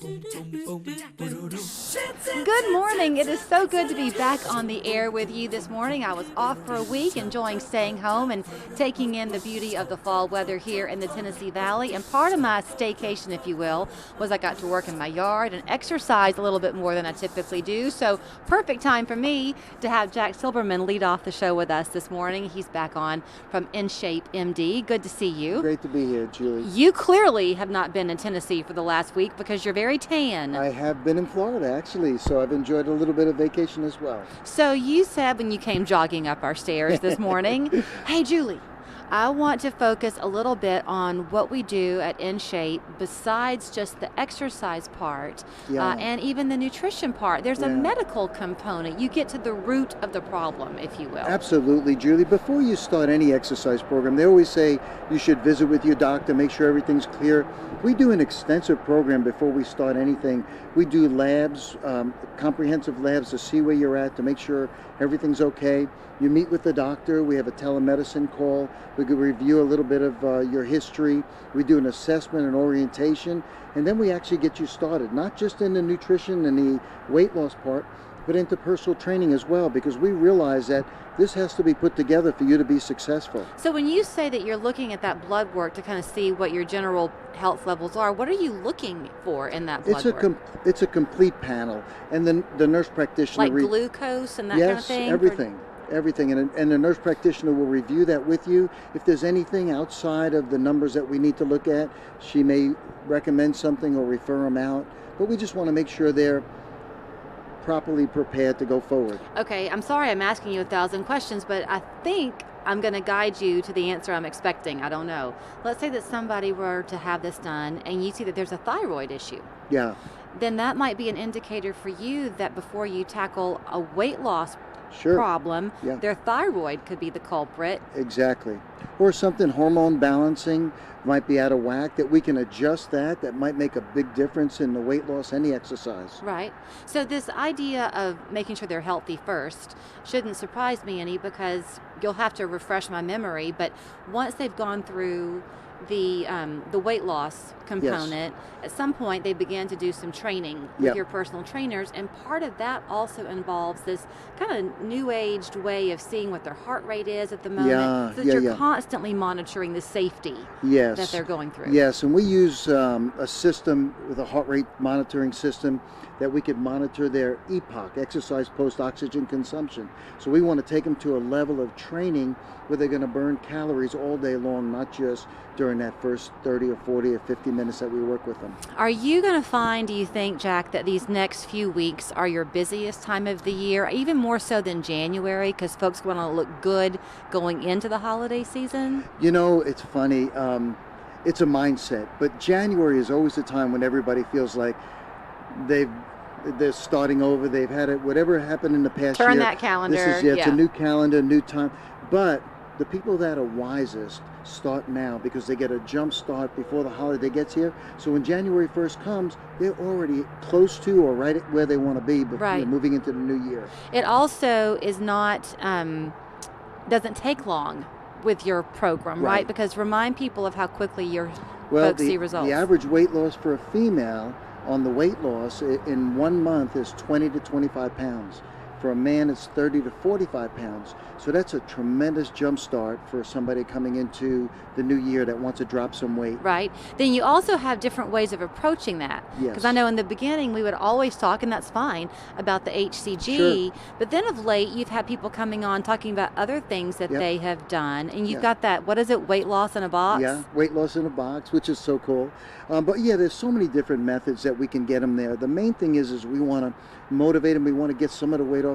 Good morning. It is so good to be back on the air with you this morning. I was off for a week, enjoying staying home and taking in the beauty of the fall weather here in the Tennessee Valley. And part of my staycation, if you will, was I got to work in my yard and exercise a little bit more than I typically do. So perfect time for me to have Jack Silberman lead off the show with us this morning. He's back on from In Shape MD. Good to see you. Great to be here, Julie. You clearly have not been in Tennessee for the last week because you're very tan. I have been in Florida, actually, so I've enjoyed a little bit of vacation as well. So you said when you came jogging up our stairs this morning, hey, Julie, I want to focus a little bit on what we do at In Shape besides just the exercise part and even the nutrition part. There's a medical component. You get to the root of the problem, if you will. Absolutely, Julie. Before you start any exercise program, they always say you should visit with your doctor, make sure everything's clear. We do an extensive program before we start anything. We do labs, comprehensive labs to see where you're at, to make sure everything's okay. You meet with the doctor. We have a telemedicine call. We could review a little bit of your history. We do an assessment and orientation, and then we actually get you started, not just in the nutrition and the weight loss part, but into personal training as well, because we realize that this has to be put together for you to be successful. So when you say that you're looking at that blood work to kind of see what your general health levels are, what are you looking for in that blood work? It's a complete panel, and then the nurse practitioner... Like glucose and that kind of thing? Yes, everything. And the nurse practitioner will review that with you. If there's anything outside of the numbers that we need to look at, she may recommend something or refer them out. But we just want to make sure they're properly prepared to go forward. Okay, I'm sorry I'm asking you 1,000 questions, but I think I'm going to guide you to the answer I'm expecting. I don't know. Let's say that somebody were to have this done and you see that there's a thyroid issue. Yeah. Then that might be an indicator for you that before you tackle a weight loss problem, their thyroid could be the culprit. Exactly. Or something hormone balancing might be out of whack, that we can adjust that might make a big difference in the weight loss and the exercise. Right. So this idea of making sure they're healthy first shouldn't surprise me any, because you'll have to refresh my memory, but once they've gone through the weight loss component, at some point they begin to do some training with your personal trainers, and part of that also involves this kind of new aged way of seeing what their heart rate is at the moment, so that you're constantly monitoring the safety that they're going through. Yes, and we use a system with a heart rate monitoring system that we could monitor their EPOC, exercise post-oxygen consumption. So we want to take them to a level of training where they're going to burn calories all day long, not just during that first 30 or 40 or 50 minutes that we work with them. Are you going to find, do you think, Jack, that these next few weeks are your busiest time of the year, even more so than January, because folks want to look good going into the holiday season? You know, it's funny. It's a mindset, but January is always the time when everybody feels like they're starting over. They've had it, whatever happened in the past year. Turn that calendar. This is it's a new calendar, new time. But the people that are wisest start now, because they get a jump start before the holiday gets here. So when January 1st comes, they're already close to or right at where they want to be before moving into the new year. It also is not, doesn't take long with your program, right? Because remind people of how quickly your folks see results. The average weight loss for a female on the weight loss in 1 month is 20 to 25 pounds. For a man, it's 30 to 45 pounds. So that's a tremendous jump start for somebody coming into the new year that wants to drop some weight. Right. Then you also have different ways of approaching that. Yes. Because I know in the beginning we would always talk, and that's fine, about the HCG. But then of late you've had people coming on talking about other things that they have done. And you've got that, what is it, weight loss in a box? Yeah, weight loss in a box, which is so cool. But yeah, there's so many different methods that we can get them there. The main thing is we want to motivate them. We want to get some of the weight off